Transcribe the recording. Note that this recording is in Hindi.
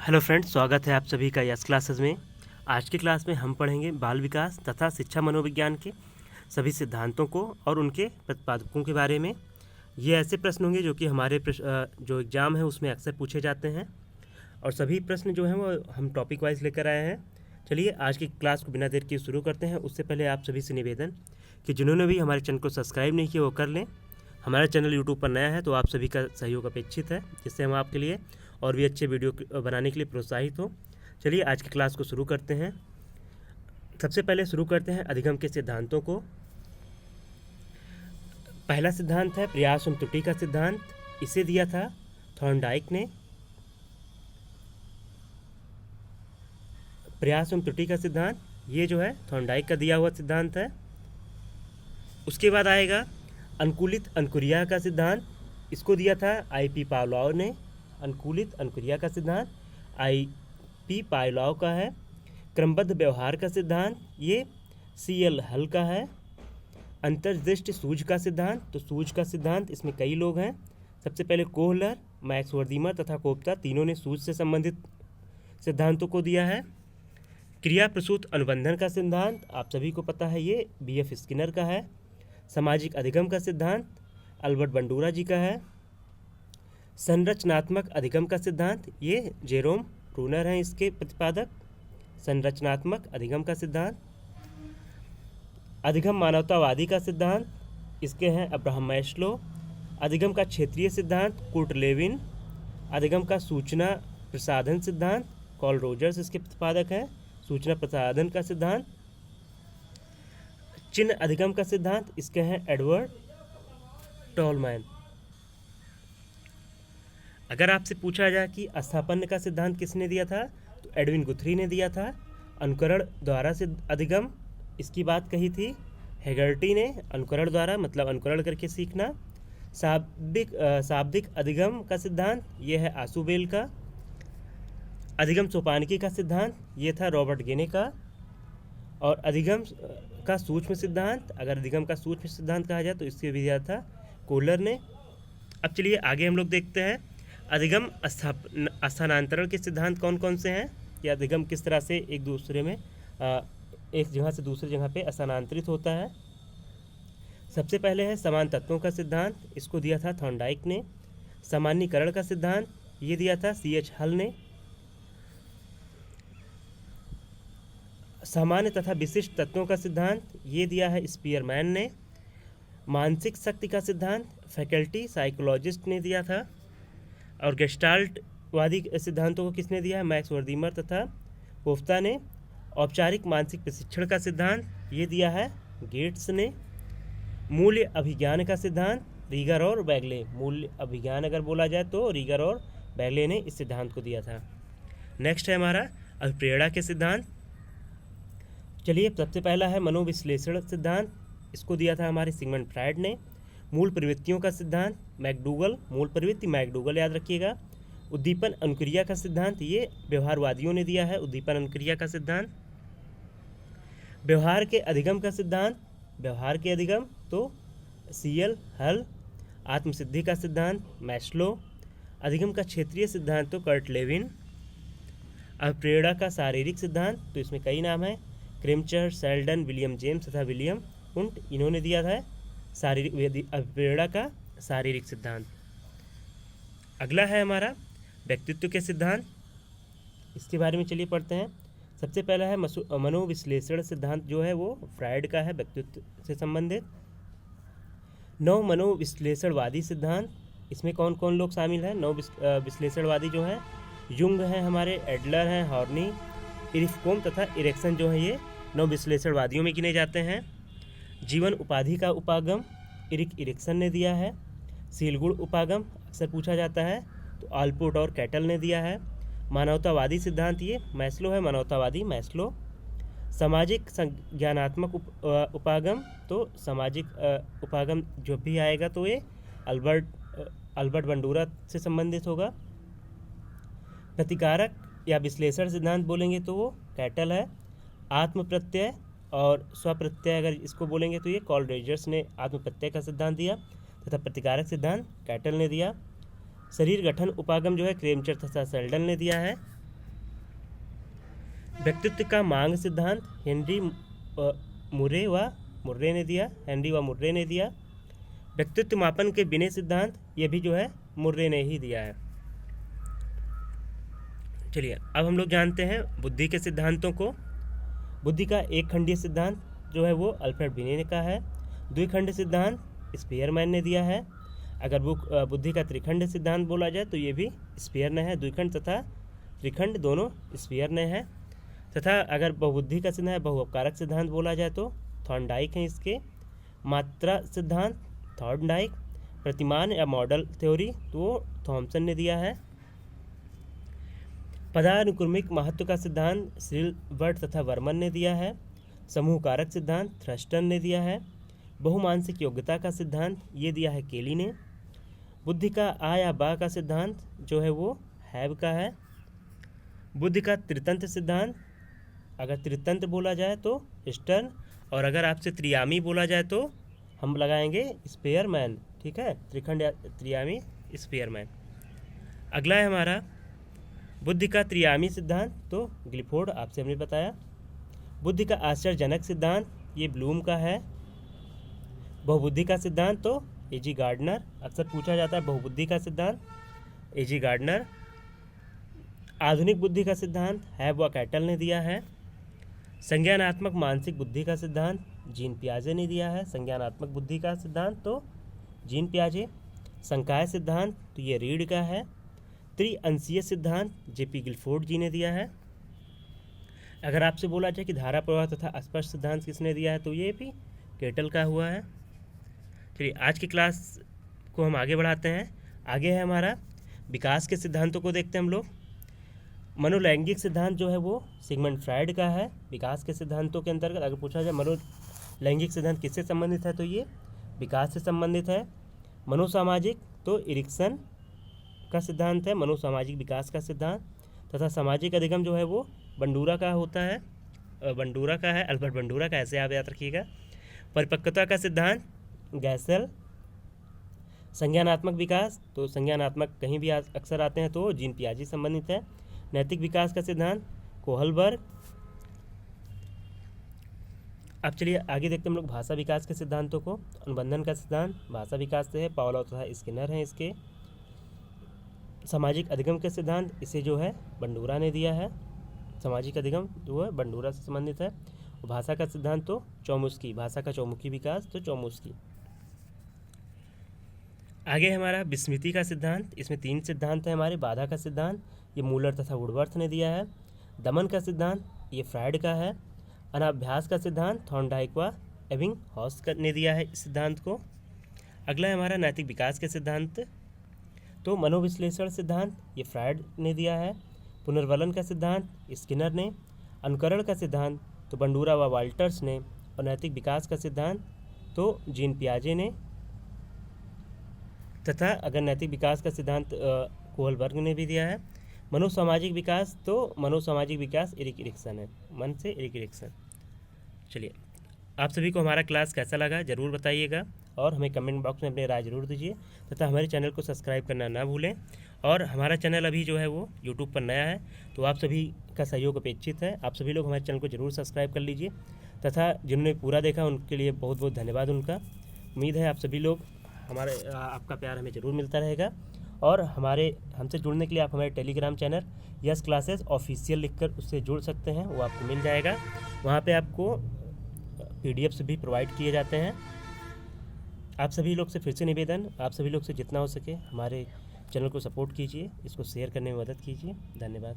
हेलो फ्रेंड्स, स्वागत है आप सभी का यस क्लासेस में। आज की क्लास में हम पढ़ेंगे बाल विकास तथा शिक्षा मनोविज्ञान के सभी सिद्धांतों को और उनके प्रतिपादकों के बारे में। ये ऐसे प्रश्न होंगे जो कि हमारे जो एग्ज़ाम है उसमें अक्सर पूछे जाते हैं और सभी प्रश्न जो हैं वो हम टॉपिक वाइज लेकर आए हैं। चलिए आज की क्लास को बिना देर किए शुरू करते हैं। उससे पहले आप सभी से निवेदन कि जिन्होंने भी हमारे चैनल को सब्सक्राइब नहीं किया वो कर लें। हमारा चैनल यूट्यूब पर नया है तो आप सभी का सहयोग अपेक्षित है, जिससे हम आपके लिए और भी अच्छे वीडियो बनाने के लिए प्रोत्साहित हो। चलिए आज की क्लास को शुरू करते हैं। सबसे पहले शुरू करते हैं अधिगम के सिद्धांतों को। पहला सिद्धांत है प्रयास एवं त्रुटि का सिद्धांत। इसे दिया था थॉर्नडाइक ने। प्रयास एवं त्रुटि का सिद्धांत ये जो है थॉर्नडाइक का दिया हुआ सिद्धांत है। उसके बाद आएगा अनुकूलित अनुक्रिया का सिद्धांत। इसको दिया था आई.पी. पावलोव ने। अनुकूलित अनुक्रिया का सिद्धांत आई.पी. पावलोव का है। क्रमबद्ध व्यवहार का सिद्धांत ये सी.एल. हल का है। अंतर्दृष्टि सूझ का सिद्धांत, तो सूझ का सिद्धांत इसमें कई लोग हैं। सबसे पहले कोहलर, मैक्स वर्दीमर तथा कोप्ता तीनों ने सूझ से संबंधित सिद्धांतों को दिया है। क्रिया प्रसूत अनुबंधन का सिद्धांत आप सभी को पता है, ये बी.एफ. स्किनर का है। सामाजिक अधिगम का सिद्धांत अल्बर्ट बंडूरा जी का है। संरचनात्मक अधिगम का सिद्धांत ये जेरोम ब्रूनर हैं इसके प्रतिपादक। संरचनात्मक अधिगम का सिद्धांत। अधिगम मानवतावादी का सिद्धांत इसके हैं अब्राहम मैस्लो। अधिगम का क्षेत्रीय सिद्धांत कुर्ट लेविन। अधिगम का सूचना प्रसाधन सिद्धांत कॉल रोजर्स इसके प्रतिपादक हैं। सूचना प्रसाधन का सिद्धांत। चिन्ह अधिगम का सिद्धांत इसके हैं एडवर्ड टॉलमैन। अगर आपसे पूछा जाए कि स्थापन्य का सिद्धांत किसने दिया था, तो एडविन गुथरी ने दिया था। अनुकरण द्वारा से अधिगम इसकी बात कही थी हेगर्टी ने। अनुकरण द्वारा मतलब अनुकरण करके सीखना। शाब्दिक अधिगम का सिद्धांत ये है आसुबेल का। अधिगम सोपानकी का सिद्धांत ये था रॉबर्ट गेने का। और अधिगम का सूक्ष्म सिद्धांत, अगर अधिगम का सूक्ष्म सिद्धांत कहा जाए तो इसके भी दिया था कोहलर ने। अब चलिए आगे हम लोग देखते हैं अधिगम स्थानांतरण के सिद्धांत कौन कौन से हैं, या अधिगम किस तरह से एक दूसरे में एक जगह से दूसरी जगह पे स्थानांतरित होता है। सबसे पहले है समान तत्वों का सिद्धांत। इसको दिया था थॉर्नडाइक ने। सामान्यीकरण का सिद्धांत ये दिया था सी.एच. हल ने। सामान्य तथा विशिष्ट तत्वों का सिद्धांत ये दिया है स्पीयरमैन ने। मानसिक शक्ति का सिद्धांत फैकल्टी साइकोलॉजिस्ट ने दिया था। और गेस्टाल्ट वादी सिद्धांतों को किसने दिया है, मैक्स वर्दीमर तथा कोफ्ता ने। औपचारिक मानसिक प्रशिक्षण का सिद्धांत ये दिया है गेट्स ने। मूल्य अभिज्ञान का सिद्धांत रीगर और बैगले। मूल्य अभिज्ञान अगर बोला जाए तो रीगर और बैगले ने इस सिद्धांत को दिया था। नेक्स्ट है हमारा अभिप्रेरणा के सिद्धांत। चलिए सबसे पहला है मनोविश्लेषण सिद्धांत। इसको दिया था हमारे सिगमंड फ्रायड ने। मूल प्रवृत्तियों का सिद्धांत मैकडूगल। मूल प्रवृत्ति मैकडूगल याद रखिएगा। उद्दीपन अनुक्रिया का सिद्धांत ये व्यवहारवादियों ने दिया है उद्दीपन अनुक्रिया का सिद्धांत। व्यवहार के अधिगम का सिद्धांत, व्यवहार के अधिगम तो सी.एल. हल। आत्मसिद्धि का सिद्धांत मैस्लो। अधिगम का क्षेत्रीय सिद्धांत तो कर्ट लेविन। अभिप्रेरणा का शारीरिक सिद्धांत तो इसमें कई नाम हैं, क्रेमचर, सेल्डन, विलियम जेम्स तथा विलियम उंट, इन्होंने दिया था शारीरिक अभिप्रेरणा का शारीरिक सिद्धांत। अगला है हमारा व्यक्तित्व के सिद्धांत। इसके बारे में चलिए पढ़ते हैं। सबसे पहला है मनोविश्लेषण सिद्धांत, जो है वो फ्रायड का है व्यक्तित्व से संबंधित। 9 मनोविश्लेषणवादी सिद्धांत। इसमें कौन कौन लोग शामिल हैं 9 विश्लेषणवादी जो हैं, युंग हैं हमारे, एडलर हैं, हॉर्नी, इरिफकोम तथा इरेक्सन जो है ये 9 विश्लेषणवादियों में गिने जाते हैं। जीवन उपाधि का उपागम इरिक्सन ने दिया है। सीलगुण उपागम अक्सर पूछा जाता है तो आलपोर्ट और कैटल ने दिया है। मानवतावादी सिद्धांत ये मैस्लो है, मानवतावादी मैस्लो। सामाजिक संज्ञानात्मक उपागम तो सामाजिक उपागम जो भी आएगा तो ये अल्बर्ट बंडूरा से संबंधित होगा। प्रतिकारक या विश्लेषण सिद्धांत बोलेंगे तो वो कैटल है। आत्म प्रत्यय और स्वप्रत्यय अगर इसको बोलेंगे तो ये कॉल रोजर्स ने आत्म प्रत्यय का सिद्धांत दिया तथा प्रतिकारक सिद्धांत कैटल ने दिया। शरीर गठन उपागम जो है क्रेमचर तथा सेल्डन ने दिया है। व्यक्तित्व का मांग सिद्धांत हेनरी मुर्रे ने दिया, मुर्रे ने दिया। व्यक्तित्व मापन के बिने सिद्धांत, ये भी जो है मुर्रे ने ही दिया है। चलिए अब हम लोग जानते हैं बुद्धि के सिद्धांतों को। बुद्धि का एक खंडीय सिद्धांत जो है वो अल्फ्रेड बिने का है। द्विखंड सिद्धांत स्पीयरमैन ने दिया है। अगर बुद्धि का त्रिखंड सिद्धांत बोला जाए तो ये भी स्पीयर ने है। द्विखंड तथा त्रिखंड दोनों स्पीयर ने है। तथा अगर बहुबुद्धि का सिद्धांत बहुअपकारक सिद्धांत बोला जाए तो थॉर्नडाइक है इसके। मात्रा सिद्धांत थॉर्नडाइक। प्रतिमान या मॉडल थ्योरी तो थॉमसन ने दिया है। पदानुक्रमिक महत्व का सिद्धांत सिल्बर्ट तथा वर्मन ने दिया है। समूह कारक सिद्धांत थ्रस्टन ने दिया है। बहुमानसिक योग्यता का सिद्धांत ये दिया है केली ने। बुद्धि का आ या बा का सिद्धांत जो है वो हैब का है। बुद्धि का त्रितंत्र सिद्धांत, अगर त्रितंत्र बोला जाए तो स्टर्न, और अगर आपसे त्रियामी बोला जाए तो हम लगाएंगे स्पीयरमैन। ठीक है, त्रिखंड या त्रियामी स्पीयरमैन। अगला है हमारा बुद्धि का त्रियामी सिद्धांत, तो गिलफोर्ड आपसे हमने बताया। बुद्धि का आश्चर्यजनक सिद्धांत ये ब्लूम का है। बहुबुद्धि का सिद्धांत तो एजी गार्डनर, अक्सर पूछा जाता है बहुबुद्धि का सिद्धांत एजी गार्डनर। आधुनिक बुद्धि का सिद्धांत हैब व कैटल ने दिया है। संज्ञानात्मक मानसिक बुद्धि का सिद्धांत जीन पियाजे ने दिया है। संज्ञानात्मक बुद्धि का सिद्धांत तो जीन पियाजे। संकाय सिद्धांत तो ये रीड का है। त्रिअंशीय सिद्धांत जेपी गिलफोर्ड जी ने दिया है। अगर आपसे बोला जाए कि धारा प्रवाह तथा स्पर्श सिद्धांत किसने दिया है तो ये भी केटल का हुआ है। चलिए आज की क्लास को हम आगे बढ़ाते हैं। आगे है हमारा विकास के सिद्धांतों को देखते हैं हम लोग। मनोलैंगिक सिद्धांत जो है वो सिगमंड फ्रायड का है। विकास के सिद्धांतों के अंतर्गत अगर पूछा जाए मनोलैंगिक सिद्धांत किससे संबंधित है तो ये विकास से संबंधित है। मनोसामाजिक तो इरिक्सन का सिद्धांत है, मनोसामाजिक विकास का सिद्धांत। तथा सामाजिक अधिगम जो है वो बंडूरा का होता है, बंडूरा का है, अल्बर्ट बंडूरा का, ऐसे आप याद रखिएगा। परिपक्वता का सिद्धांत गैसल। संज्ञानात्मक विकास तो संज्ञानात्मक कहीं भी अक्सर आते हैं तो जीन पियाजे संबंधित है। नैतिक विकास का सिद्धांत कोहलबर्ग। अब चलिए आगे देखते हैं हम लोग भाषा विकास के सिद्धांतों को। अनुबंधन का सिद्धांत भाषा विकास से है, पावलोव तथा स्किनर हैं इसके। सामाजिक अधिगम के सिद्धांत इसे जो है बंडूरा ने दिया है। सामाजिक अधिगम जो है बंडूरा से संबंधित है। और भाषा का सिद्धांत तो चौमुस्की, भाषा का चौमुखी विकास तो चौमुस्की। आगे हमारा विस्मृति का सिद्धांत, इसमें 3 सिद्धांत है हमारे। बाधा का सिद्धांत ये मूलर तथा वुडवर्थ ने दिया है। दमन का सिद्धांत ये फ्रायड का है। अनाभ्यास का सिद्धांत थॉर्नडाइक व एबिंगहॉस ने दिया है इस सिद्धांत को। अगला है हमारा नैतिक विकास के सिद्धांत, तो मनोविश्लेषण सिद्धांत ये फ्रायड ने दिया है। पुनर्वलन का सिद्धांत स्किनर ने। अनुकरण का सिद्धांत तो बंडूरा व वाल्टर्स ने। और नैतिक विकास का सिद्धांत तो जीन पियाजे ने। तथा अगर नैतिक विकास का सिद्धांत कोहलबर्ग ने भी दिया है। मनोसामाजिक विकास तो मनोसामाजिक विकास एरिक एरिक्सन है, मन से एरिक एरिक्सन। चलिए आप सभी को हमारा क्लास कैसा लगा ज़रूर बताइएगा और हमें कमेंट बॉक्स में अपनी राय ज़रूर दीजिए। तथा हमारे चैनल को सब्सक्राइब करना ना भूलें। और हमारा चैनल अभी जो है वो यूट्यूब पर नया है तो आप सभी का सहयोग अपेक्षित है। आप सभी लोग हमारे चैनल को ज़रूर सब्सक्राइब कर लीजिए। तथा जिन्होंने पूरा देखा उनके लिए बहुत बहुत धन्यवाद उनका। उम्मीद है आप सभी लोग आपका प्यार हमें ज़रूर मिलता रहेगा। और हमसे जुड़ने के लिए आप हमारे Telegram channel yes classes official लिखकर उससे जुड़ सकते हैं, वो आपको मिल जाएगा। वहाँ पे आपको PDFs भी प्रोवाइड किए जाते हैं। आप सभी लोग से फिर से निवेदन, आप सभी लोग से जितना हो सके हमारे चैनल को सपोर्ट कीजिए, इसको शेयर करने में मदद कीजिए। धन्यवाद।